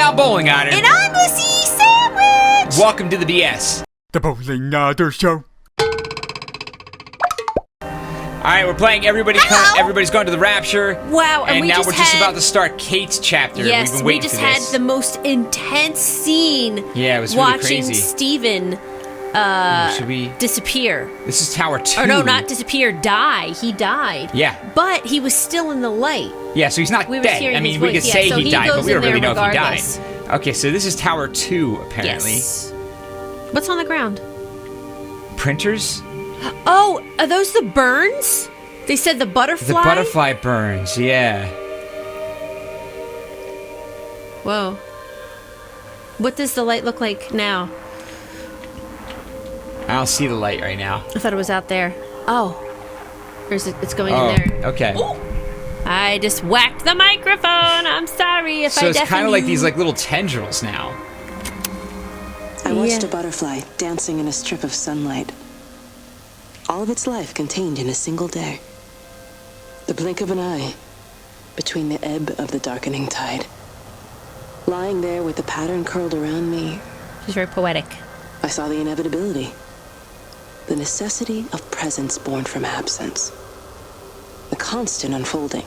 Al Bowling Otter. And I'm Missy Sandwich. Welcome to the BS. The Bowling Otter Show. Alright, we're playing Everybody's Going to the Rapture. Wow, and now we're just about to start Kate's chapter. Yes, We've been waiting we just for had this. the most intense scene. Yeah, it was really watching crazy. Steven Should we? disappear. This is Tower 2. Or no, not disappear, die. He died. Yeah. But he was still in the light. Yeah, so he's not We were dead. hearing I mean, his we voice, could yeah, say so he he died, but goes we don't in really know there if he regardless. died. Okay, so this is Tower 2, apparently. Yes. What's on the ground? Printers? Oh, are those the burns? They said the butterfly? The butterfly burns, yeah. Whoa. What does the light look like now? I don't see the light right now. I thought it was out there. Oh. Or is it? It's going Oh, in there. okay. Ooh. I just whacked the microphone. I'm sorry if I So it's deafened kind of like you. these like little tendrils now. I watched Yeah. a butterfly dancing in a strip of sunlight. All of its life contained in a single day. The blink of an eye between the ebb of the darkening tide. Lying there with the pattern curled around me, She's very poetic. I saw the inevitability. The necessity of presence born from absence. The constant unfolding.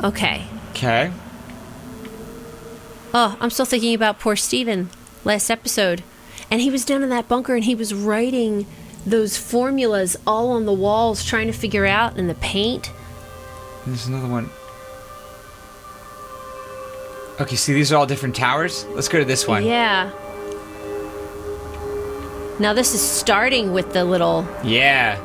Okay. Okay. Oh, I'm still thinking about poor Steven last episode. And he was down in that bunker and he was writing those formulas all on the walls, trying to figure out in the paint. There's another one. Okay, see, these are all different towers. Let's go to this one. Yeah. Now this is starting with the little, Yeah.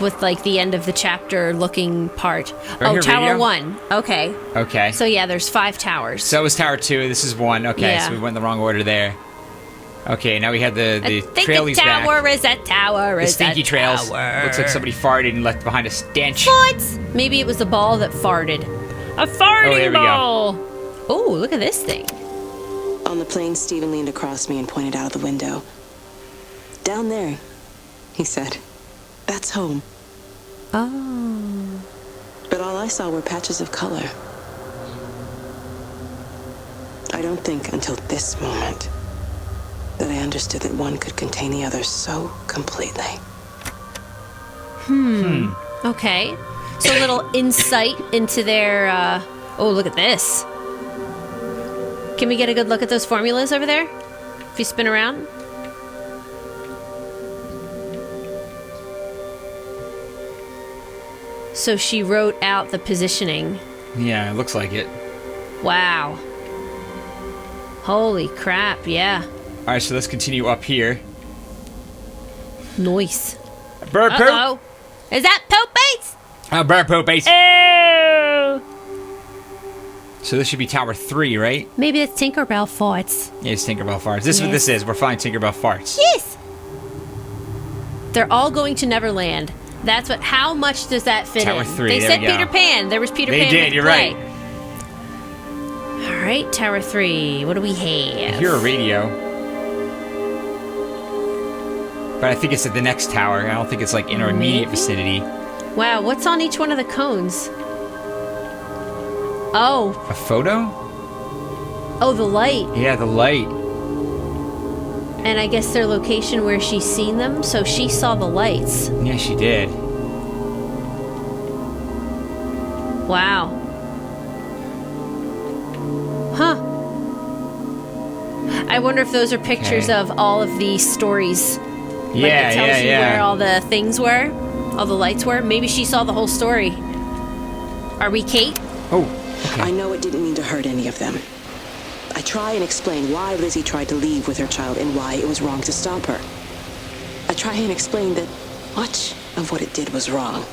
with like the end of the chapter looking part. Right Oh, here, Tower radio? 1. Okay. Okay. So yeah, there's 5 towers. So it was Tower 2. This is 1. Okay, Yeah. so we went in the wrong order there. Okay, now we have the I think trailies a tower back. is a tower The is stinky a trails. tower. Looks like somebody farted and left behind a stench. What? Maybe it was the ball that farted. A farting there we go. ball. Oh, look at this thing. On the plane, Stephen leaned across me and pointed out of the window. Down there, he said. That's home. Oh. But all I saw were patches of color. I don't think until this moment that I understood that one could contain the other so completely. Okay. So a little insight into their, oh, look at this. Can we get a good look at those formulas over there? If you spin around? So she wrote out the positioning. Yeah, it looks like it. Wow. Holy crap, yeah. All right, so let's continue up here. Nice. Bird poop. Uh-oh. Is that Pope Bates? Oh, bird poop base. Oh. So this should be Tower 3, right? Maybe it's Tinkerbell farts. Yeah, it's Tinkerbell farts. This is what Yes. this is. We're finding Tinkerbell farts. Yes. They're all going to Neverland. That's what. How much does that fit Tower in? 3, They there said we go. Peter Pan. There was Peter They Pan. did, with you're play. right. All right, Tower 3. What do we I have? hear a radio. But I think it's at the next tower. I don't think it's like in our immediate Maybe? vicinity. Wow, what's on each one of the cones? Oh, A photo? oh, the light. Yeah, the light. And I guess their location where she's seen them, so she saw the lights. Yeah, she did. Wow. Huh. I wonder if those are pictures Okay. of all of the stories. Like Yeah, it tells yeah, you yeah. where all the things were, all the lights were. Maybe she saw the whole story. Are we Kate? Oh, I know it didn't mean to hurt any of them. I try and explain why Lizzie tried to leave with her child and why it was wrong to stop her. I try and explain that much of what it did was wrong.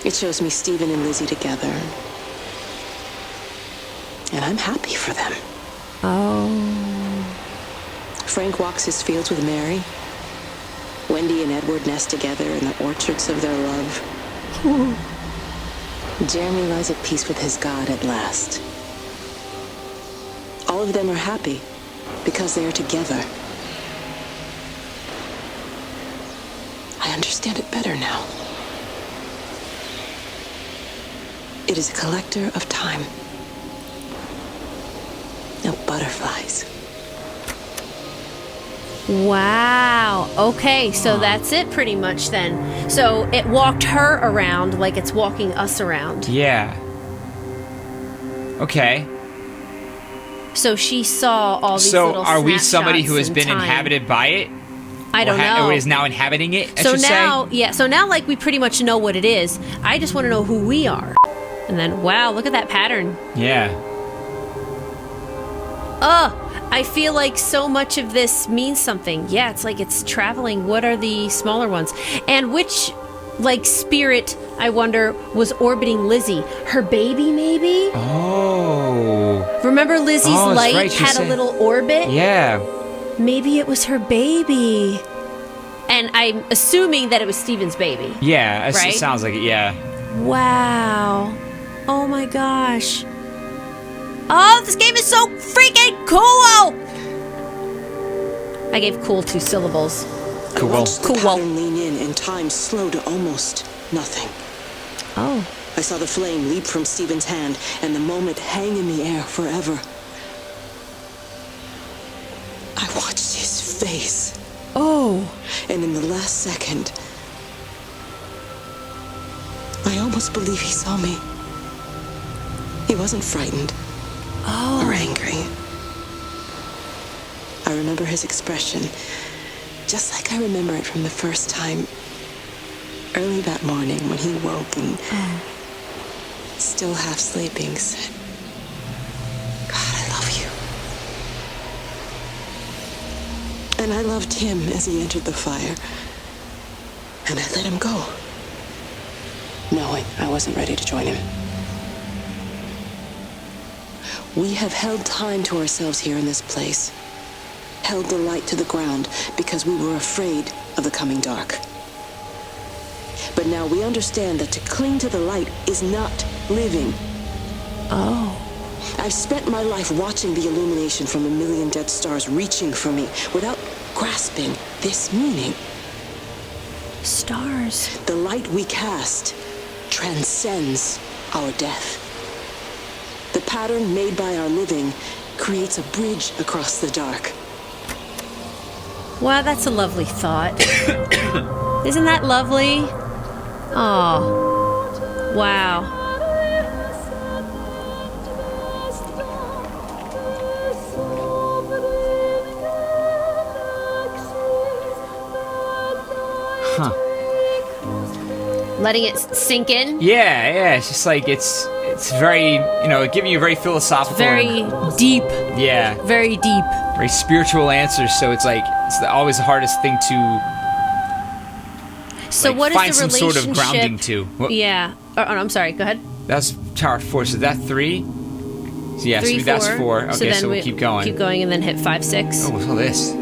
It shows me Stephen and Lizzie together. And I'm happy for them. Oh. Frank walks his fields with Mary. Wendy and Edward nest together in the orchards of their love. Jeremy lies at peace with his God at last. All of them are happy because they are together. I understand it better now. It is a collector of time. Of butterflies. Wow. Okay, so that's it pretty much then. So it walked her around like it's walking us around. Yeah. Okay. So she saw all these So little are we somebody who has snapshots been in time. inhabited by it? I don't know. Or is now inhabiting it, I So should now, say? yeah, so now like we pretty much know what it is. I just want to know who we are. And then, wow, look at that pattern. Yeah. I feel like so much of this means something. Yeah, it's like it's traveling. What are the smaller ones? And which, like, spirit, I wonder, was orbiting Lizzie? Her baby, maybe? Oh. Remember Lizzie's that's light right, she had said- a little orbit? Yeah. Maybe it was her baby. And I'm assuming that it was Steven's baby. Yeah, Right? it sounds like it, yeah. Wow. Oh my gosh. Oh, this game is so freaking cool! I gave cool 2 syllables. I Cool. watched the Cool. pattern lean in and time slow to almost nothing. Oh. I saw the flame leap from Stephen's hand and the moment hang in the air forever. I watched his face, Oh. and in the last second, I almost believe he saw me. He wasn't frightened or angry. I remember his expression, just like I remember it from the first time, early that morning when he woke and, still half sleeping, said, "God, I love you." And I loved him as he entered the fire, and I let him go, knowing I wasn't ready to join him. We have held time to ourselves here in this place, held the light to the ground because we were afraid of the coming dark. But now we understand that to cling to the light is not living. Oh. I've spent my life watching the illumination from a million dead stars reaching for me without grasping this meaning. Stars. The light we cast transcends our death. The pattern made by our living creates a bridge across the dark. Wow, that's a lovely thought. Isn't that lovely? Oh. Wow. Huh. Letting it sink in. Yeah, it's just like it's very, giving you a very philosophical, Very deep. yeah, Very deep. very spiritual answers. So it's like always the hardest thing to So like, what is find the some relationship? sort of grounding to. What, Yeah. Oh, I'm sorry. Go ahead. That's Tower 4. So that 3. So yeah, 3, so that's 4. So Okay, then so we'll keep going. Keep going and then hit 5, 6. Oh, what's all this?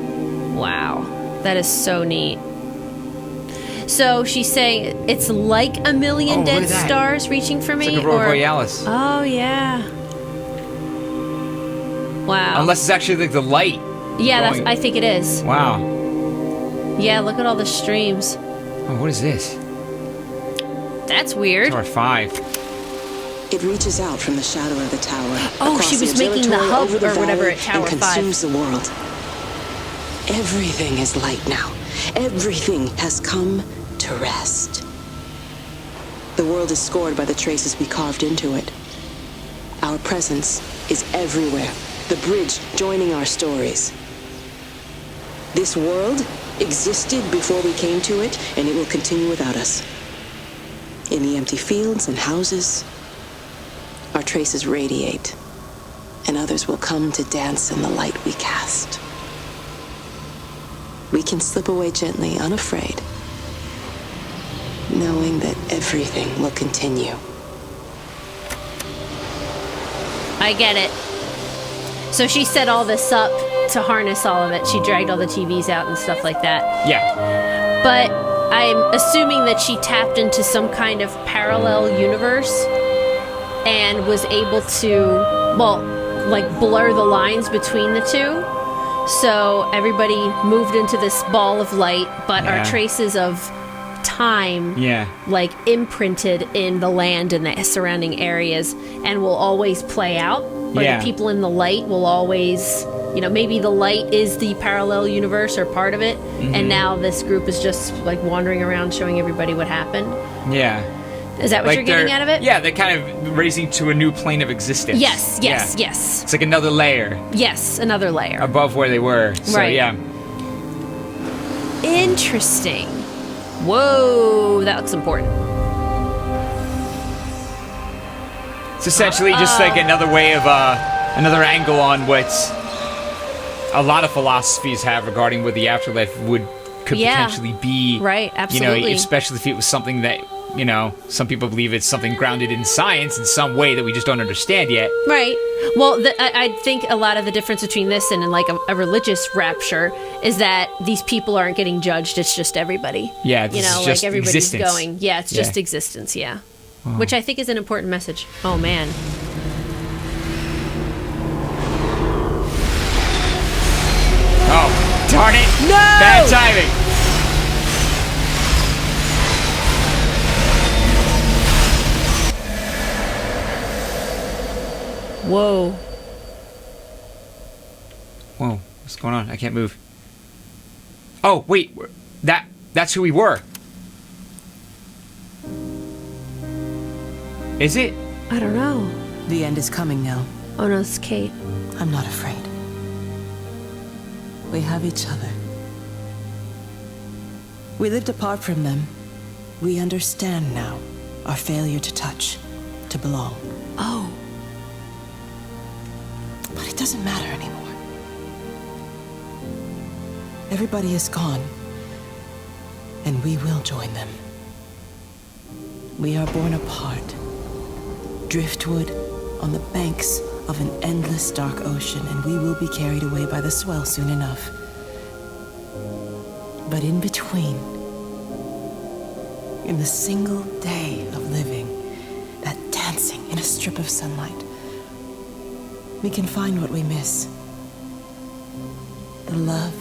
Wow. That is so neat. So she's saying it's like a million Oh, look dead at that. stars reaching for me? It's like Aurora Borealis. Oh, yeah. Wow. Unless it's actually like the light. Yeah, going- I think it is. Wow. Yeah, look at all the streams. Oh, what is this? That's weird. Tower 5. It reaches out from the shadow of the tower. Oh, across she was the making the observatory, hub over the or whatever valley, at Tower and 5. consumes the world. Everything is light now. Everything has come to rest. The world is scored by the traces we carved into it. Our presence is everywhere. The bridge joining our stories. This world existed before we came to it, and it will continue without us. In the empty fields and houses, our traces radiate, and others will come to dance in the light we cast. We can slip away gently, unafraid, knowing that everything will continue. I get it. So she set all this up to harness all of it. She dragged all the TVs out and stuff like that. Yeah. But I'm assuming that she tapped into some kind of parallel universe and was able to, well, like blur the lines between the two. So everybody moved into this ball of light, but Yeah. our traces of time Yeah. like imprinted in the land and the surrounding areas and will always play out. Or Yeah. the people in the light will always, maybe the light is the parallel universe or part of it. Mm-hmm. And now this group is just like wandering around showing everybody what happened. Yeah. Is that what you're getting they're- out of it? Yeah, they're kind of raising to a new plane of existence. Yes, yes, Yeah. yes. It's like another layer Yes, another layer. above where they were. So, Right. yeah. Interesting. Whoa, that looks important. It's essentially just like another way of, another angle on what a lot of philosophies have regarding what the afterlife could Yeah. potentially be. Right, absolutely. Especially if it was something that, some people believe it's something grounded in science in some way that we just don't understand yet. Right. Well, I think a lot of the difference between this and like a religious rapture is that these people aren't getting judged. It's just everybody. Yeah, this is just like everybody's existence. going. Yeah, it's just existence. Yeah. Which I think is an important message. Oh, man. Oh, darn it. No! Bad timing. Whoa. Whoa, what's going on? I can't move. Oh, wait. That's who we were. Is it? I don't know. The end is coming now. Oh, no, it's Kate. I'm not afraid. We have each other. We lived apart from them. We understand now our failure to touch, to belong. Oh. But it doesn't matter anymore. Everybody is gone, and we will join them. We are born apart, driftwood on the banks of an endless dark ocean, and we will be carried away by the swell soon enough. But in between, in the single day of living, that dancing in a strip of sunlight, we can find what we miss. The love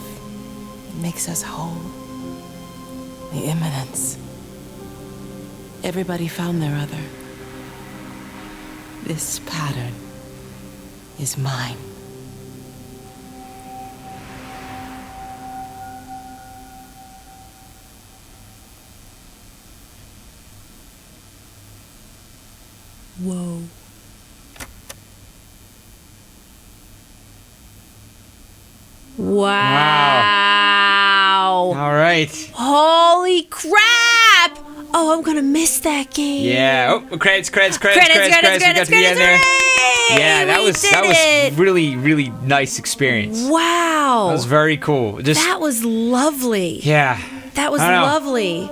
that makes us whole. The imminence. Everybody found their other. This pattern is mine. Whoa. Wow. All right. Holy crap! Oh, I'm gonna miss that game. Yeah. Oh, credits. We got Credits, to the end there. hooray! Yeah, that We was did it. really, really nice experience. Wow. That was very cool. That was lovely. Yeah. That was I don't know. lovely.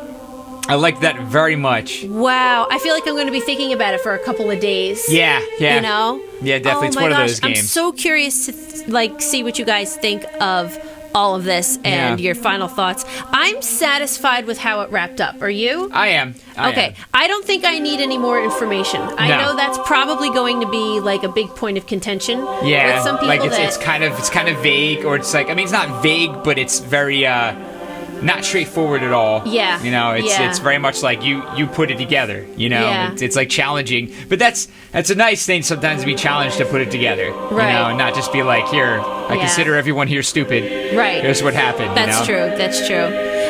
I liked that very much. Wow. I feel like I'm going to be thinking about it for a couple of days. Yeah. You know? Yeah, definitely. Oh It's my one of gosh. those games. I'm so curious to see what you guys think of all of this and Yeah. your final thoughts. I'm satisfied with how it wrapped up. Are you? I am. Okay, I don't think I need any more information. I No. know that's probably going to be like a big point of contention Yeah. with some people. Like it's that, kind of vague, or it's like, I mean, it's not vague, but it's very not straightforward at all. Yeah. You know, Yeah. it's very much like you put it together. You know, Yeah. it's like challenging, but that's a nice thing sometimes to be challenged to put it together. Right. You know, and not just be like, here, I Yeah. consider everyone here stupid. Right. Here's what happened. That's you know? true. That's true.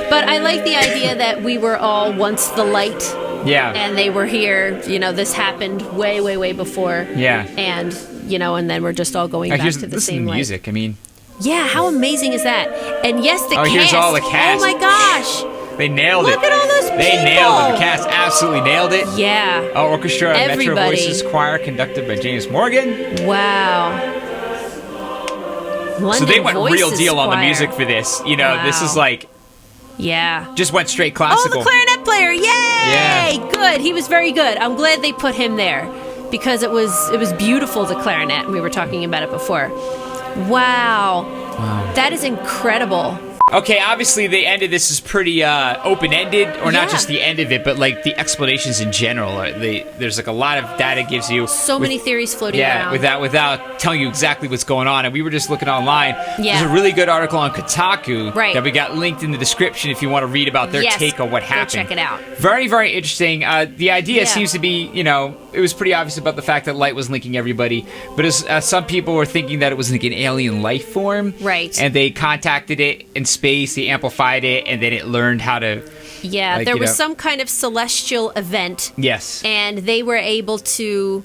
But I like the idea that we were all once the light, Yeah. and they were here. You know, this happened way, way, way before. Yeah. And and then we're just all going back Here's to the listen same to light. music. I mean, Yeah, how amazing is that? And yes, the cast. here's all the cast. Oh my gosh. they nailed Look it. at all those They nailed it. people. The cast absolutely nailed it. Yeah. Our orchestra, Metro Everybody. Voices Choir, conducted by James Morgan. Wow. So London they went real Voices deal on the Choir. music for this. You know, this is Wow. like, Yeah. just went straight Oh, classical. the clarinet player! Yay! Yeah. Good. He was very good. I'm glad they put him there because it was beautiful, the clarinet. We were talking about it before. Wow. That is incredible. Okay, obviously the end of this is pretty open-ended, or not Yeah. just the end of it, but like the explanations in general. There's like a lot of data gives you. So many theories floating around. without telling you exactly what's going on. And we were just looking online. Yeah. There's a really good article on Kotaku Right. that we got linked in the description if you want to read about their Yes, take on what go happened. check it out. Very, very interesting. The idea Yeah. seems to be, it was pretty obvious about the fact that light was linking everybody, but some people were thinking that it was like an alien life form. Right. And they contacted it in space, they amplified it, and then it learned how to. Yeah, like, there you was know- some kind of celestial event, Yes. and they were able to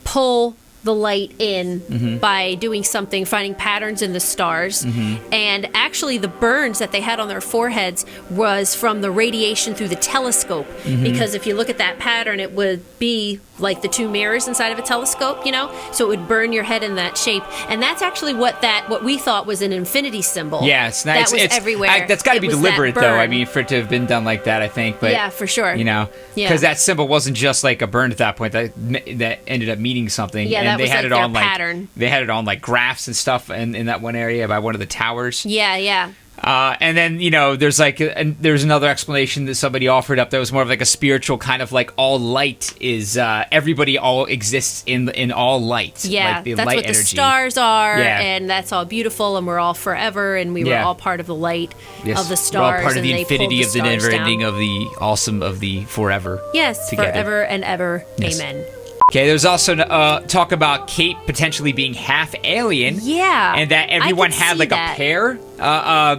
pull the light in Mm-hmm. by doing something, finding patterns in the stars. Mm-hmm. And actually, the burns that they had on their foreheads was from the radiation through the telescope. Mm-hmm. Because if you look at that pattern, it would be like the two mirrors inside of a telescope, so it would burn your head in that shape. And that's actually what we thought was an infinity symbol. Yeah, it's nice. That was everywhere. That's got to It be was that deliberate, though. I burn. mean, for it to have been done like that, I think. But Yeah, for sure. because Yeah. that symbol wasn't just like a burn at that point. That ended up meaning something. Yeah, and that they was, had like, it their on pattern. They had it on like graphs and stuff in that one area by one of the towers. Yeah. And then there's there's another explanation that somebody offered up that was more of like a spiritual kind of like all light is everybody all exists in all light. Yeah, like the that's light what energy. the stars are, Yeah. and that's all beautiful, and we're all forever, and we were Yeah. all part of the light Yes. of the We're stars. all part of and the they pulled infinity of the stars never down. ending of the awesome of the forever. Yes, together. forever and ever. Yes. Amen. Okay, there's also talk about Kate potentially being half alien. Yeah, And that I everyone could had see like that. a pair.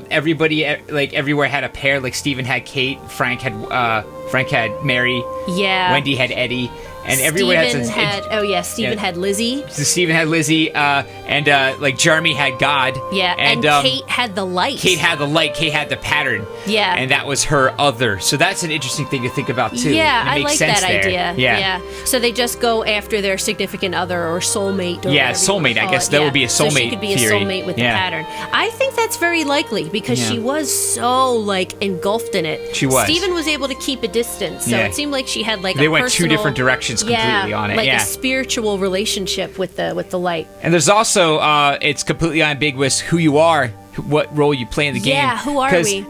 Everybody like everywhere had a pair. Like Steven had Kate, Frank had Mary, Yeah. Wendy had Eddie, and everywhere had. Steven Steven yeah. had Lizzie. So Steven had Lizzie, and like Jeremy had God. Yeah, and Kate had the light. Kate had the light. Kate had the pattern. Yeah. and that was her other. So that's an interesting thing to think about too. Yeah, And it I makes like sense that there. idea. Yeah. So they just go after their significant other or soulmate. Or Yeah, whatever you wanna soulmate. I call guess it. that would be a So she soulmate could be theory. a soulmate with Yeah. the pattern. I think that's very likely because Yeah. she was so like engulfed in it. She was. Stephen was able to keep a distance, so Yeah. it seemed like she had like They a went personal, two different directions completely on it. like Yeah. a spiritual relationship with the light. And there's also, it's completely ambiguous who you are, what role you play in the game. Yeah, who are 'Cause we?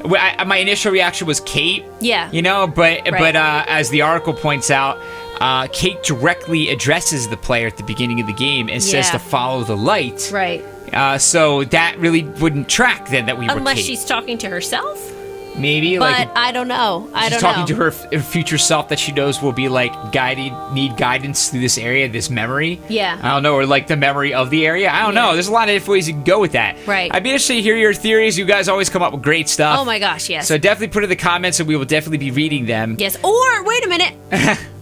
my initial reaction was Kate. Yeah. But as the article points out, Kate directly addresses the player at the beginning of the game and says Yeah. to follow the light. Right. So that really wouldn't track then that we were Unless Kate. she's talking to herself. Maybe But like I don't know. I she's don't talking know. to her future self that she knows will be like need guidance through this area, this memory. Yeah. I don't know, or like the memory of the area. I don't know. There's a lot of different ways you can go with that. Right. I'd be interested to hear your theories. You guys always come up with great stuff. Oh my gosh, yes. So definitely put it in the comments, and we will definitely be reading them. Yes. Or wait a minute.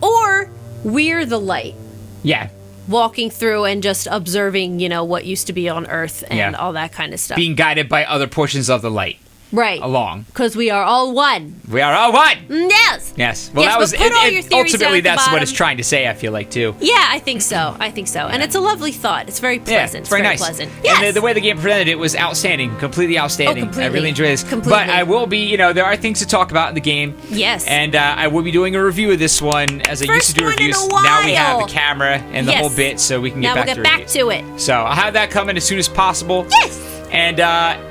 Or we're the light. Yeah. Walking through and just observing, what used to be on Earth and Yeah. all that kind of stuff. Being guided by other portions of the light right. along. Because we are all one. We are all one. Yes. Yes. Well, Yes, that but was put all your theories down ultimately at the that's what bottom. it's trying to say. I feel like too. Yeah, I think so. And it's a lovely thought. It's very pleasant. Yeah, it's very nice. pleasant. Yes. And the way the game presented it was outstanding, completely outstanding. I completely. really enjoyed this. Completely. But I will be, there are things to talk about in the game. Yes. And I will be doing a review of this one as I used to do First one in reviews. a Now we have while. the camera and the Yes. whole bit, so we can now get we'll back get to back to it. So I'll have that coming as soon as possible. Yes. And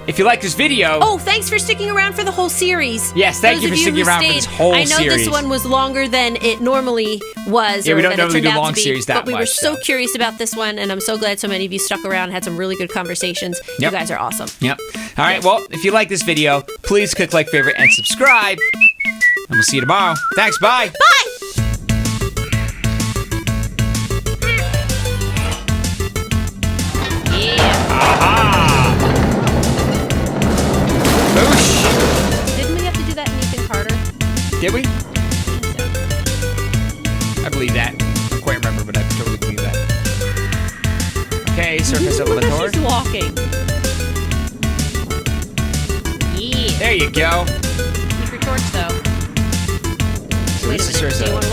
if you like this video, Oh, thanks for sticking around for the whole series. Yes, thank Those you for of sticking who around for stayed. this whole I know series. this one was longer than it normally was. Yeah, or we don't than it normally turned do out to long be, series that But we were much, so so. curious about this one, and I'm so glad so many of you stuck around and had some really good conversations. Yep. You guys are awesome. Yep. All right, well, if you like this video, please click like, favorite, and subscribe. And we'll see you tomorrow. Thanks, bye. Bye! Yeah. Aha! Boosh! Didn't we have to do that in Ethan Carter? Did we? I believe that. I don't quite remember, but I totally believe that. Okay, surface Look how elevator. she's walking. Yeah. There you go. Keep your torch, though. So Wait this a is minute. sort Do you of- want to look